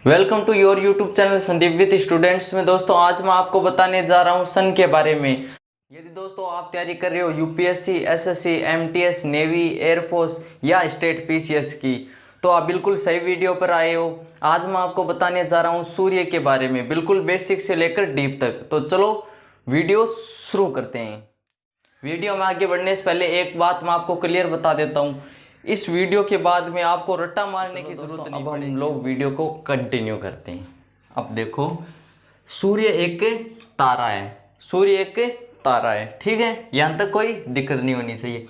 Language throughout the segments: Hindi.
Welcome to your YouTube channel Sandeep with students में। दोस्तों आज मैं आपको बताने जा रहा हूं सन के बारे में। यदि दोस्तों आप तैयारी कर रहे हो UPSC, SSC, MTS, navy, air force या स्टेट पीसीएस की, तो आप बिल्कुल सही वीडियो पर आए हो। आज मैं आपको बताने जा रहा हूं सूर्य के बारे में, बिल्कुल बेसिक से लेकर डीप तक। तो चलो वीडियो शुरू करते हैं। वीडियो में आगे बढ़ने से पहले एक बात मैं आपको क्लियर बता देता हूँ, इस वीडियो के बाद में आपको रट्टा मारने की जरूरत नहीं पड़ेगी। हम लोग वीडियो को कंटिन्यू करते हैं। अब देखो, सूर्य एक तारा है, सूर्य एक तारा है, ठीक है, यहाँ तक कोई दिक्कत नहीं होनी चाहिए।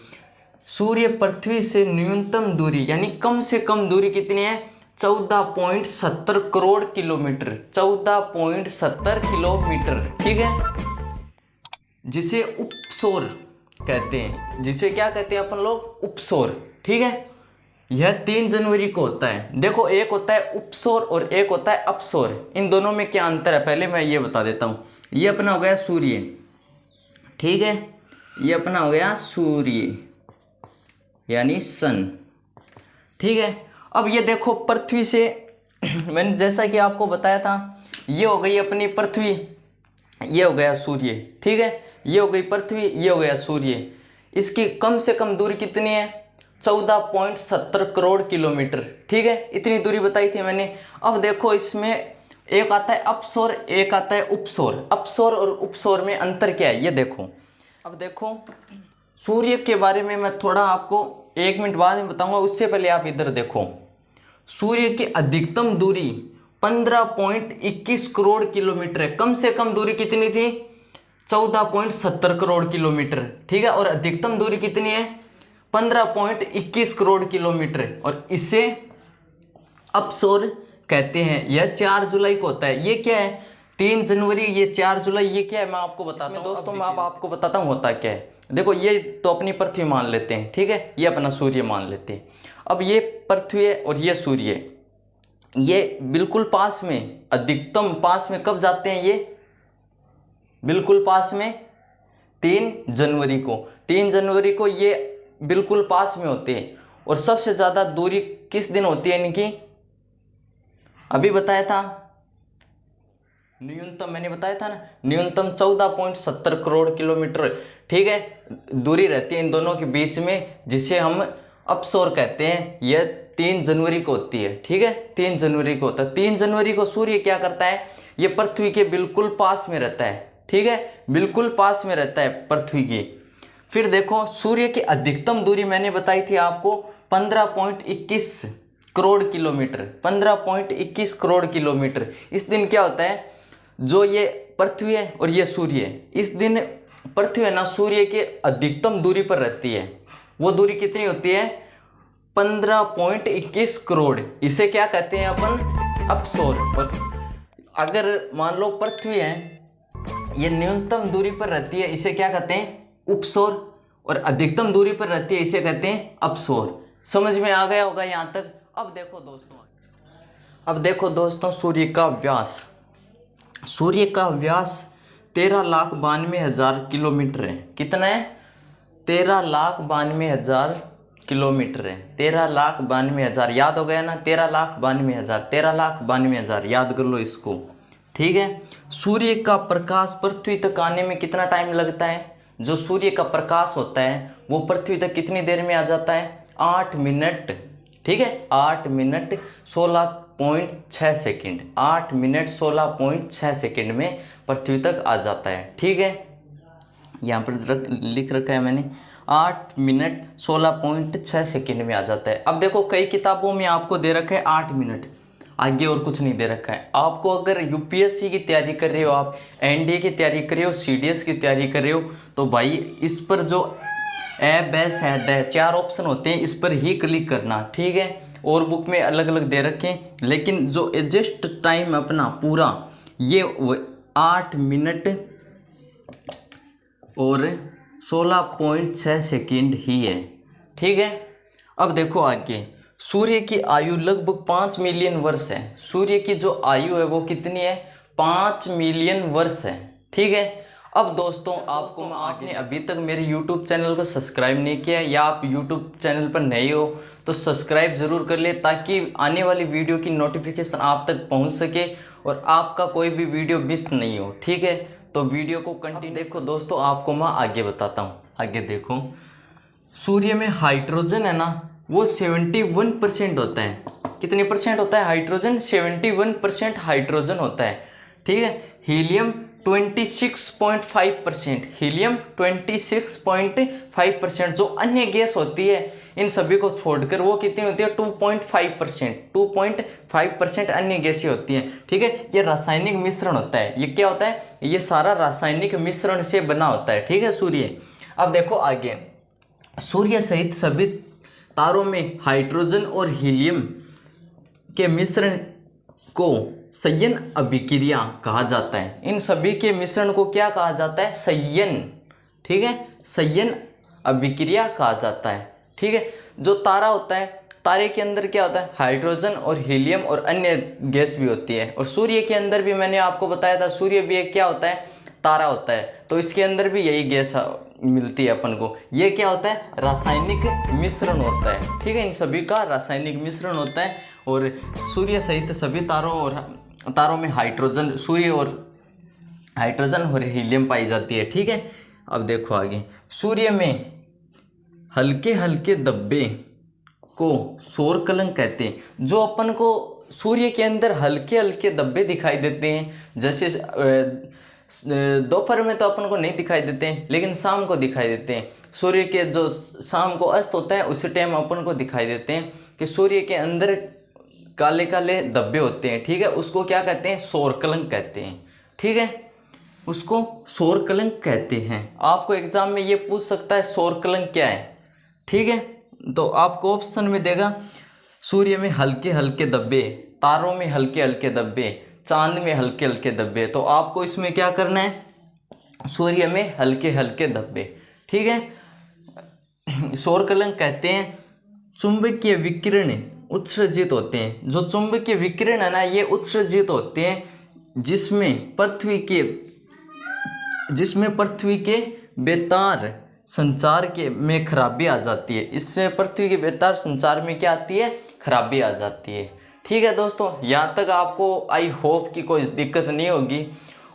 सूर्य पृथ्वी से न्यूनतम दूरी यानी कम से कम दूरी कितनी है? 14.70 करोड़ किलोमीटर, 14.70 किलोमीटर, ठीक है, जिसे उपसौर कहते हैं। जिसे क्या कहते हैं अपन लोग? उपसौर, ठीक है। यह 3 जनवरी को होता है। देखो, एक होता है उपसौर और एक होता है अपसौर। इन दोनों में क्या अंतर है पहले मैं ये बता देता हूँ। ये अपना हो गया सूर्य, ठीक है, ये अपना हो गया सूर्य यानी सन, ठीक है। अब ये देखो पृथ्वी से मैंने जैसा कि आपको बताया था, ये हो गई अपनी पृथ्वी, ये हो गया सूर्य, ठीक है, ये हो गई पृथ्वी, ये हो गया सूर्य। इसकी कम से कम दूरी कितनी है? 14.70 करोड़ किलोमीटर, ठीक है, इतनी दूरी बताई थी मैंने। अब देखो, इसमें एक आता है अपसौर, एक आता है उपसौर। अपसौर और उपसौर में अंतर क्या है ये देखो। अब देखो, सूर्य के बारे में मैं थोड़ा आपको 1 मिनट बाद में बताऊंगा, उससे पहले आप इधर देखो। सूर्य की अधिकतम दूरी 15.21 करोड़ किलोमीटर है। कम से कम दूरी कितनी थी? 14.70 करोड़ किलोमीटर, ठीक है, और अधिकतम दूरी कितनी है? 15.21 करोड़ किलोमीटर, और इसे अपसौर कहते हैं। यह 4 जुलाई को होता है। ये क्या है? 3 जनवरी, ये 4 जुलाई, ये क्या है मैं आपको बताता हूँ दोस्तों। मैं आपको बताता हूँ होता क्या है। देखो, ये तो अपनी पृथ्वी मान लेते हैं, ठीक है, ये अपना सूर्य मान लेते हैं। अब ये पृथ्वी है और ये सूर्य, ये बिल्कुल पास में, अधिकतम पास में कब जाते हैं? ये बिल्कुल पास में 3 जनवरी को, 3 जनवरी को ये बिल्कुल पास में होते हैं। और सबसे ज़्यादा दूरी किस दिन होती है इनकी? अभी बताया था, न्यूनतम मैंने बताया था ना, न्यूनतम 14.70 करोड़ किलोमीटर, ठीक है, दूरी रहती है इन दोनों के बीच में, जिसे हम अपसौर कहते हैं। यह 3 जनवरी को होती है, ठीक है, 3 जनवरी को होता है। 3 जनवरी को सूर्य क्या करता है? ये पृथ्वी के बिल्कुल पास में रहता है, ठीक है, बिल्कुल पास में रहता है पृथ्वी के। फिर देखो, सूर्य की अधिकतम दूरी मैंने बताई थी आपको 15.21 करोड़ किलोमीटर, 15.21 करोड़ किलोमीटर। इस दिन क्या होता है, जो ये पृथ्वी है और ये सूर्य है, इस दिन पृथ्वी है ना सूर्य के अधिकतम दूरी पर रहती है। वो दूरी कितनी होती है? 15.21 करोड़। इसे क्या कहते हैं अपन? अपसौर। और अगर मान लो पृथ्वी है, ये न्यूनतम दूरी पर रहती है, इसे क्या कहते हैं? उपसौर। और अधिकतम दूरी पर रहती है, इसे कहते हैं अपसौर। समझ में आ गया होगा यहाँ तक। अब देखो दोस्तों, सूर्य का व्यास, सूर्य का व्यास 13,92,000 किलोमीटर है। कितना है? 13,92,000 किलोमीटर है। 13,92,000 याद हो गया ना? 13,92,000, 13,92,000 याद कर लो इसको, ठीक है। सूर्य का प्रकाश पृथ्वी तक आने में कितना टाइम लगता है? जो सूर्य का प्रकाश होता है वो पृथ्वी तक कितनी देर में आ जाता है? 8 मिनट, ठीक है, 8 मिनट 16.6 सेकेंड, 8 मिनट 16.6 सेकेंड में पृथ्वी तक आ जाता है, ठीक है। यहाँ पर लिख रखा है मैंने, 8 मिनट 16.6 सेकेंड में आ जाता है। अब देखो, कई किताबों में आपको दे रखा है 8 मिनट, आगे और कुछ नहीं दे रखा है। आपको अगर यूपीएससी की तैयारी कर रहे हो, आप एनडीए की तैयारी कर रहे हो, सीडीएस की तैयारी कर रहे हो, तो भाई इस पर जो बेस हेड है, 4 ऑप्शन होते हैं, इस पर ही क्लिक करना, ठीक है। और बुक में अलग अलग दे रखे हैं, लेकिन जो एडजस्ट टाइम अपना पूरा ये 8 मिनट और 16.6 सेकेंड ही है, ठीक है। अब देखो आगे, सूर्य की आयु लगभग 5 मिलियन वर्ष है। सूर्य की जो आयु है वो कितनी है? 5 मिलियन वर्ष है, ठीक है। अब दोस्तों आपको आपने अभी तक मेरे YouTube चैनल को सब्सक्राइब नहीं किया है या आप YouTube चैनल पर नए हो तो सब्सक्राइब ज़रूर कर ले, ताकि आने वाली वीडियो की नोटिफिकेशन आप तक पहुंच सके और आपका कोई भी वीडियो मिस नहीं हो। ठीक है, तो वीडियो को कंटिन्यू देखो दोस्तों। आपको मैं आगे बताता हूँ। आगे देखो, सूर्य में हाइड्रोजन है ना वो 71% होता है। कितने परसेंट होता है हाइड्रोजन? 71% हाइड्रोजन होता है। ठीक है, हीलियम 26.5%, हीलियम 26.5%। जो अन्य गैस होती है इन सभी को छोड़कर वो कितनी होती है? 2.5%, 2.5% अन्य गैसें होती हैं। ठीक है, ये रासायनिक मिश्रण होता है। ये क्या होता है? ये सारा रासायनिक मिश्रण से बना होता है। ठीक है, सूर्य। अब देखो आगे, सूर्य सहित सभी तारों में हाइड्रोजन और हीलियम के मिश्रण को संयन अभिक्रिया कहा जाता है। इन सभी के मिश्रण को क्या कहा जाता है? संयन। ठीक है, संयन अभिक्रिया कहा जाता है। ठीक है, जो तारा होता है, तारे के अंदर क्या होता है? हाइड्रोजन और हीलियम और अन्य गैस भी होती है। और सूर्य के अंदर भी मैंने आपको बताया था, सूर्य भी एक क्या होता है? तारा होता है। तो इसके अंदर भी यही गैस मिलती है अपन को। ये क्या होता है? रासायनिक मिश्रण होता है। ठीक है, इन सभी का रासायनिक मिश्रण होता है। और सूर्य सहित सभी तारों में हाइड्रोजन, सूर्य और हाइड्रोजन और हीलियम पाई जाती है। ठीक है, अब देखो आगे, सूर्य में हल्के हल्के धब्बे को सौर कलंक कहते हैं। जो अपन को सूर्य के अंदर हल्के हल्के धब्बे दिखाई देते हैं, जैसे दोपहर में तो अपन को नहीं दिखाई देते हैं, लेकिन शाम को दिखाई देते हैं। सूर्य के जो शाम को अस्त होता है उसी टाइम अपन को दिखाई देते हैं कि सूर्य के अंदर काले काले धब्बे होते हैं। ठीक है, उसको क्या कहते हैं? सौर कलंक कहते हैं। ठीक है, उसको सौर कलंक कहते हैं। आपको एग्जाम में ये पूछ सकता है सौर कलंक क्या है। ठीक है, तो आपको ऑप्शन में देगा सूर्य में हल्के हल्के धब्बे, तारों में हल्के हल्के धब्बे, चांद में हल्के हल्के धब्बे। तो आपको इसमें क्या करना है? सूर्य में हल्के हल्के धब्बे। ठीक है, सौर कलंक कहते हैं चुंबकीय विकिरण उत्सर्जित होते हैं। जो चुंबकीय विकिरण है ना, ये उत्सर्जित होते हैं जिसमें पृथ्वी के बेतार संचार के में खराबी आ जाती है। इसमें पृथ्वी के बेतार संचार में क्या आती है? खराबी आ जाती है। ठीक है दोस्तों, यहाँ तक आपको आई होप कि कोई दिक्कत नहीं होगी।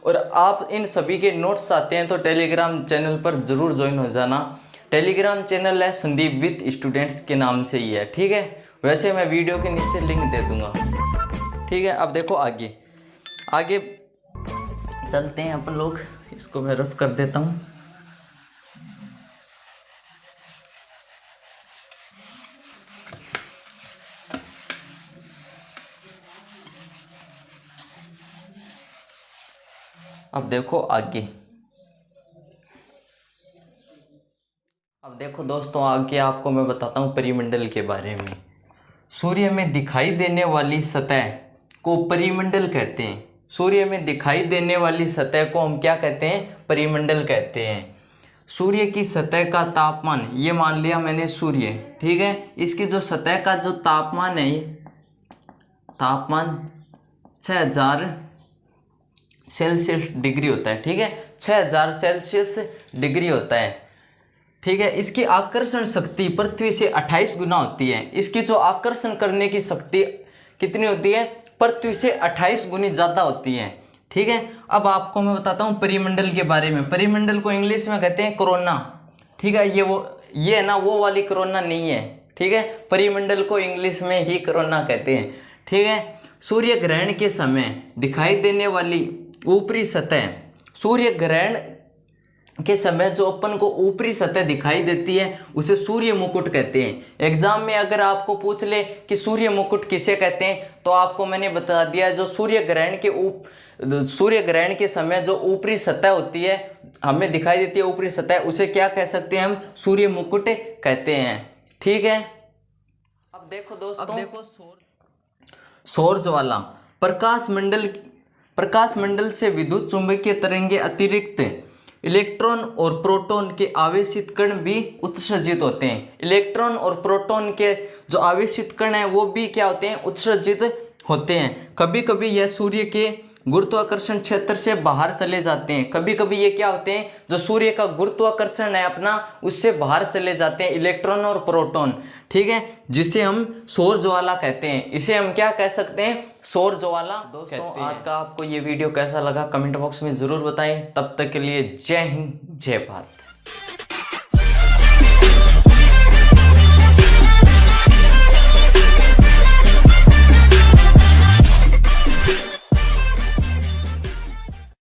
और आप इन सभी के नोट्स चाहते हैं तो टेलीग्राम चैनल पर ज़रूर ज्वाइन हो जाना। टेलीग्राम चैनल है संदीप विद स्टूडेंट्स के नाम से ही है। ठीक है, वैसे मैं वीडियो के नीचे लिंक दे दूंगा। ठीक है, अब देखो आगे चलते हैं अपन लोग। इसको मैं रफ कर देता हूँ। अब देखो आगे, अब देखो दोस्तों आगे आपको मैं बताता हूँ परिमंडल के बारे में। सूर्य में दिखाई देने वाली सतह को परिमंडल कहते हैं। सूर्य में दिखाई देने वाली सतह को हम क्या कहते हैं? परिमंडल कहते हैं। सूर्य की सतह का तापमान, ये मान लिया मैंने सूर्य। ठीक है, इसकी जो सतह का जो तापमान है, ये तापमान 6000 सेल्सियस डिग्री होता है। ठीक है, 6000 सेल्सियस डिग्री होता है। ठीक है, इसकी आकर्षण शक्ति पृथ्वी से 28 गुना होती है। इसकी जो आकर्षण करने की शक्ति कितनी होती है? पृथ्वी से 28 गुनी ज़्यादा होती है। ठीक है, अब आपको मैं बताता हूँ परिमंडल के बारे में। परिमंडल को इंग्लिश में कहते हैं कोरोना। ठीक है, ये है ना वो वाली कोरोना नहीं है। ठीक है, परिमंडल को इंग्लिश में ही कोरोना कहते हैं। ठीक है, सूर्य ग्रहण के समय दिखाई देने वाली ऊपरी सतह, सूर्य ग्रहण के समय जो अपन को ऊपरी सतह दिखाई देती है उसे सूर्य मुकुट कहते हैं। एग्जाम में अगर आपको पूछ ले कि सूर्य मुकुट किसे कहते हैं, तो आपको मैंने बता दिया जो सूर्य ग्रहण के समय जो ऊपरी सतह होती है, हमें दिखाई देती है ऊपरी सतह, उसे क्या कह सकते हैं? हम सूर्य मुकुट कहते हैं। ठीक है, अब देखो दोस्तों, सौर ज्वाला प्रकाश मंडल से विद्युत चुंबकीय तरंगे अतिरिक्त इलेक्ट्रॉन और प्रोटॉन के आवेशित कण भी उत्सर्जित होते हैं। इलेक्ट्रॉन और प्रोटॉन के जो आवेशित कण हैं वो भी क्या होते हैं? उत्सर्जित होते हैं। कभी कभी यह सूर्य के गुरुत्वाकर्षण क्षेत्र से बाहर चले जाते हैं। कभी कभी ये क्या होते हैं, जो सूर्य का गुरुत्वाकर्षण है अपना, उससे बाहर चले जाते हैं इलेक्ट्रॉन और प्रोटॉन, ठीक है, जिसे हम सौर ज्वाला कहते हैं। इसे हम क्या कह सकते हैं, सौर ज्वाला। दोस्तों आज का आपको ये वीडियो कैसा लगा कमेंट बॉक्स में जरूर बताएं। तब तक के लिए जय हिंद जय भारत।